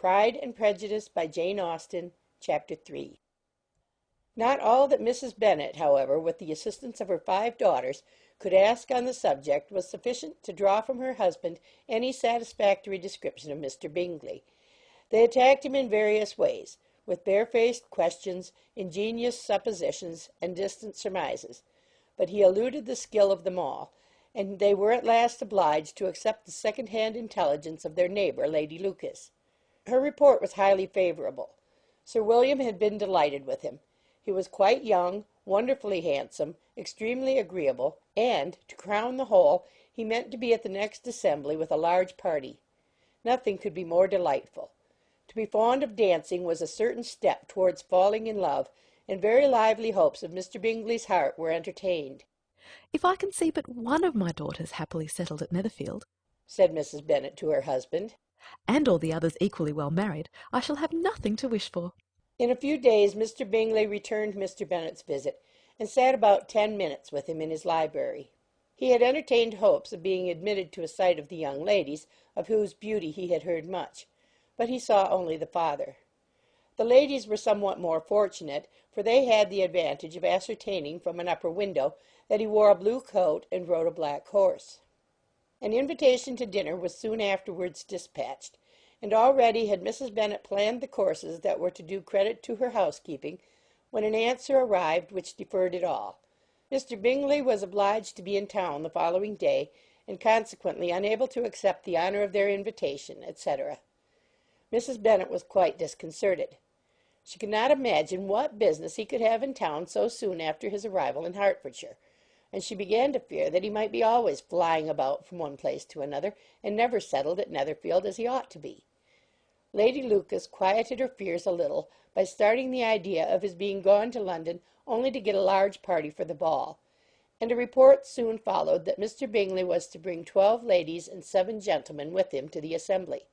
Pride and Prejudice by Jane Austen, Chapter 3. Not all that Mrs. Bennet, however, with the assistance of her 5 daughters, could ask on the subject was sufficient to draw from her husband any satisfactory description of Mr. Bingley. They attacked him in various ways, with barefaced questions, ingenious suppositions, and distant surmises, but he eluded the skill of them all, and they were at last obliged to accept the second-hand intelligence of their neighbour, Lady Lucas. Her report was highly favourable. Sir William had been delighted with him. He was quite young, wonderfully handsome, extremely agreeable, and, to crown the whole, he meant to be at the next assembly with a large party. Nothing could be more delightful. To be fond of dancing was a certain step towards falling in love, and very lively hopes of Mr. Bingley's heart were entertained. "If I can see but one of my daughters happily settled at Netherfield," said Mrs. Bennet to her husband, "and all the others equally well married, I shall have nothing to wish for." In a few days Mr. Bingley returned Mr. Bennet's visit, and sat about 10 minutes with him in his library. He had entertained hopes of being admitted to a sight of the young ladies, of whose beauty he had heard much, but he saw only the father. The ladies were somewhat more fortunate, for they had the advantage of ascertaining from an upper window that he wore a blue coat and rode a black horse. An invitation to dinner was soon afterwards dispatched, and already had Mrs. Bennet planned the courses that were to do credit to her housekeeping, when an answer arrived which deferred it all. Mr. Bingley was obliged to be in town the following day, and consequently unable to accept the honour of their invitation, etc. Mrs. Bennet was quite disconcerted. She could not imagine what business he could have in town so soon after his arrival in Hertfordshire, and she began to fear that he might be always flying about from one place to another, and never settled at Netherfield as he ought to be. Lady Lucas quieted her fears a little by starting the idea of his being gone to London only to get a large party for the ball, and a report soon followed that Mr. Bingley was to bring 12 ladies and 7 gentlemen with him to the assembly.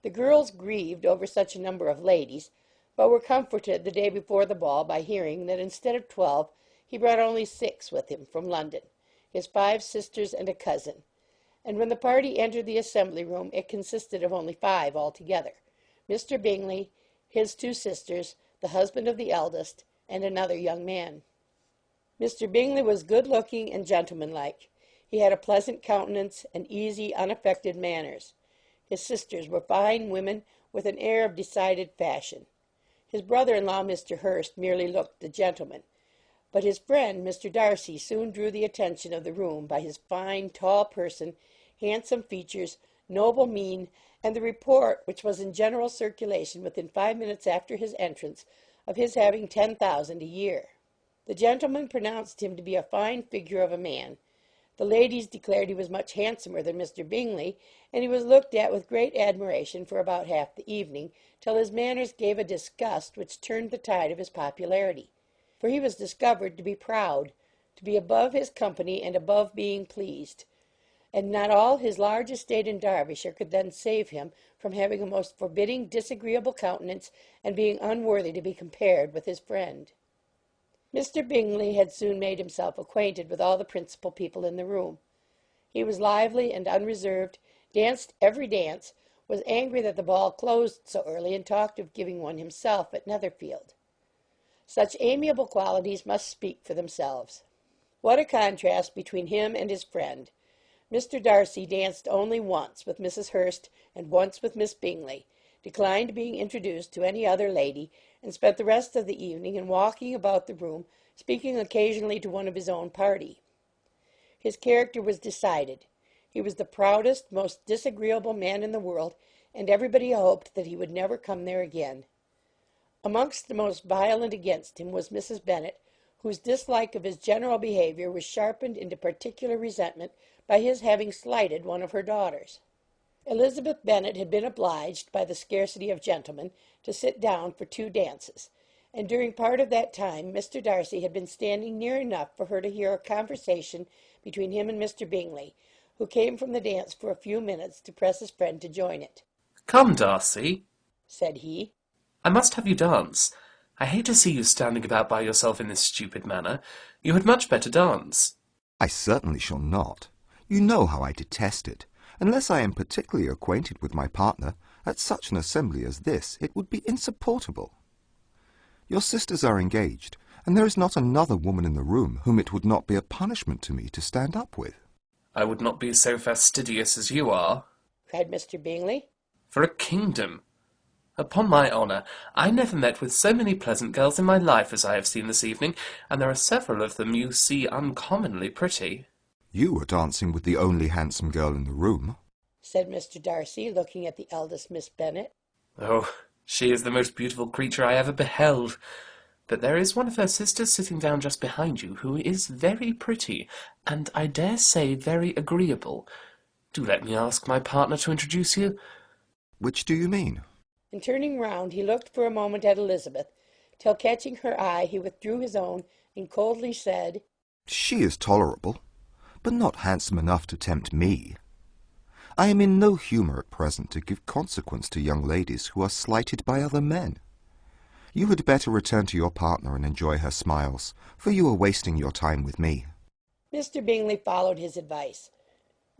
The girls grieved over such a number of ladies, but were comforted the day before the ball by hearing that instead of 12 he brought only 6 with him from London, his 5 sisters and a cousin, and when the party entered the assembly room it consisted of only 5 altogether: Mr. Bingley, his 2 sisters, the husband of the eldest, and another young man. Mr. Bingley was good-looking and gentlemanlike. He had a pleasant countenance and easy, unaffected manners. His sisters were fine women with an air of decided fashion. His brother-in-law, Mr. Hurst, merely looked a gentleman, but his friend, Mr. Darcy, soon drew the attention of the room by his fine, tall person, handsome features, noble mien, and the report, which was in general circulation within 5 minutes after his entrance, of his having 10,000 a year. The gentlemen pronounced him to be a fine figure of a man. The ladies declared he was much handsomer than Mr. Bingley, and he was looked at with great admiration for about half the evening, till his manners gave a disgust which turned the tide of his popularity. For he was discovered to be proud, to be above his company and above being pleased, and not all his large estate in Derbyshire could then save him from having a most forbidding, disagreeable countenance, and being unworthy to be compared with his friend. Mr. Bingley had soon made himself acquainted with all the principal people in the room. He was lively and unreserved, danced every dance, was angry that the ball closed so early, and talked of giving one himself at Netherfield. Such amiable qualities must speak for themselves. What a contrast between him and his friend! Mr. Darcy danced only once with Mrs. Hurst and once with Miss Bingley, declined being introduced to any other lady, and spent the rest of the evening in walking about the room, speaking occasionally to one of his own party. His character was decided. He was the proudest, most disagreeable man in the world, and everybody hoped that he would never come there again. Amongst the most violent against him was Mrs. Bennet, whose dislike of his general behaviour was sharpened into particular resentment by his having slighted one of her daughters. Elizabeth Bennet had been obliged, by the scarcity of gentlemen, to sit down for 2 dances, and during part of that time Mr. Darcy had been standing near enough for her to hear a conversation between him and Mr. Bingley, who came from the dance for a few minutes to press his friend to join it. "Come, Darcy," said he. "I must have you dance. I hate to see you standing about by yourself in this stupid manner. You had much better dance." "I certainly shall not. You know how I detest it. Unless I am particularly acquainted with my partner, At such an assembly as this, it would be insupportable. Your sisters are engaged, and there is not another woman in the room whom it would not be a punishment to me to stand up with. I would not be so fastidious as you are, cried Mr. Bingley. for a kingdom. Upon my honour, I never met with so many pleasant girls in my life as I have seen this evening, and there are several of them you see uncommonly pretty. You were dancing with the only handsome girl in the room, said Mr. Darcy, looking at the eldest Miss Bennet. Oh, she is the most beautiful creature I ever beheld. But there is one of her sisters sitting down just behind you, who is very pretty, and I dare say very agreeable. Do let me ask my partner to introduce you. Which do you mean? And turning round, he looked for a moment at Elizabeth, till catching her eye, he withdrew his own, and coldly said, She is tolerable, but not handsome enough to tempt me. I am in no humour at present to give consequence to young ladies who are slighted by other men. You had better return to your partner and enjoy her smiles, for you are wasting your time with me. Mr. Bingley followed his advice.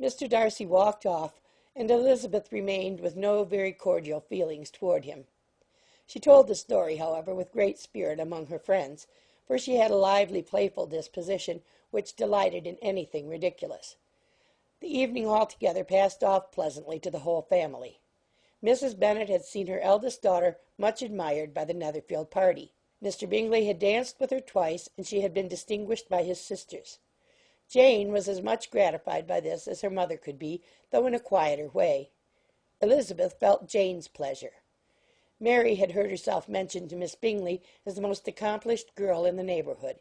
Mr. Darcy walked off, and Elizabeth remained with no very cordial feelings toward him. She told the story, however, with great spirit among her friends, for she had a lively, playful disposition, which delighted in anything ridiculous. The evening altogether passed off pleasantly to the whole family. Mrs. Bennet had seen her eldest daughter much admired by the Netherfield party. Mr. Bingley had danced with her twice, and she had been distinguished by his sisters. Jane was as much gratified by this as her mother could be, though in a quieter way. Elizabeth felt Jane's pleasure. Mary had heard herself mentioned to Miss Bingley as the most accomplished girl in the neighbourhood,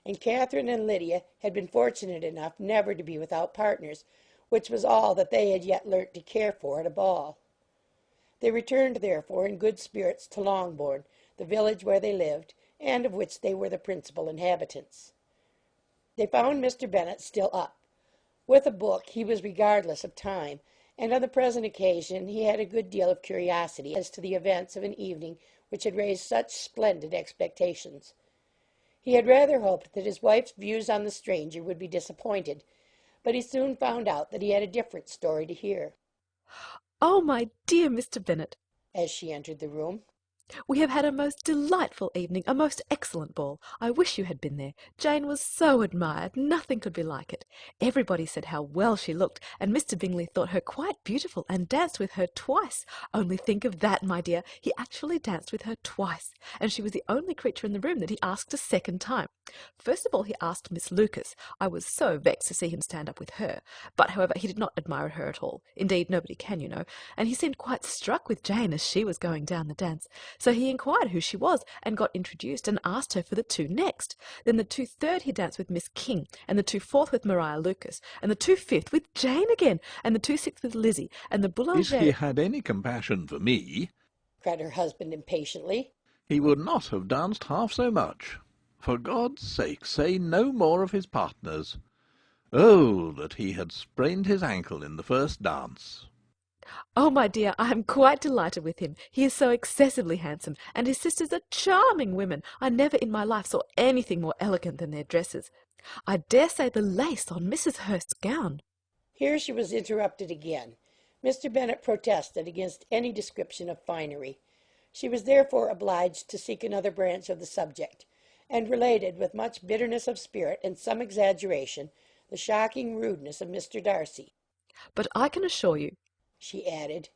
and Catherine and Lydia had been fortunate enough never to be without partners, which was all that they had yet learnt to care for at a ball. They returned, therefore, in good spirits to Longbourn, the village where they lived, and of which they were the principal inhabitants. They found Mr. Bennet still up. With a book he was regardless of time, and on the present occasion he had a good deal of curiosity as to the events of an evening which had raised such splendid expectations. He had rather hoped that his wife's views on the stranger would be disappointed, but he soon found out that he had a different story to hear. Oh, my dear Mr. Bennet, As she entered the room, we have had a most delightful evening, a most excellent ball. I wish you had been there. Jane was so admired, nothing could be like it. Everybody said how well she looked, and Mr. Bingley thought her quite beautiful and danced with her twice. Only think of that, my dear. He actually danced with her twice, and she was the only creature in the room that he asked a second time. First of all, he asked Miss Lucas. I was so vexed to see him stand up with her. But, however, he did not admire her at all. Indeed, nobody can, you know. And he seemed quite struck with Jane as she was going down the dance. So he inquired who she was, and got introduced, and asked her for the two next. Then the 2/3 he danced with Miss King, and the 2/4 with Maria Lucas, and the 2/5 with Jane again, and the 2/6 with Lizzie, and the Boulanger... If he had any compassion for me, cried her husband impatiently, he would not have danced half so much. For God's sake, say no more of his partners. Oh, that he had sprained his ankle in the first dance. Oh, my dear, I am quite delighted with him. He is so excessively handsome, and his sisters are charming women. I never in my life saw anything more elegant than their dresses. I dare say the lace on Mrs. Hurst's gown... Here she was interrupted again. Mr. Bennet protested against any description of finery. She was therefore obliged to seek another branch of the subject, and related with much bitterness of spirit and some exaggeration the shocking rudeness of Mr. Darcy. But I can assure you, she added,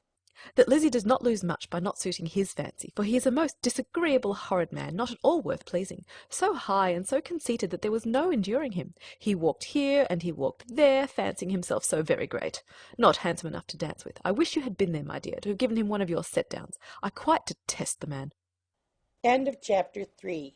that Lizzie does not lose much by not suiting his fancy, for he is a most disagreeable, horrid man, not at all worth pleasing, so high and so conceited that there was no enduring him. He walked here and he walked there, fancying himself so very great. Not handsome enough to dance with. I wish you had been there, my dear, to have given him one of your set-downs. I quite detest the man. End of chapter 3.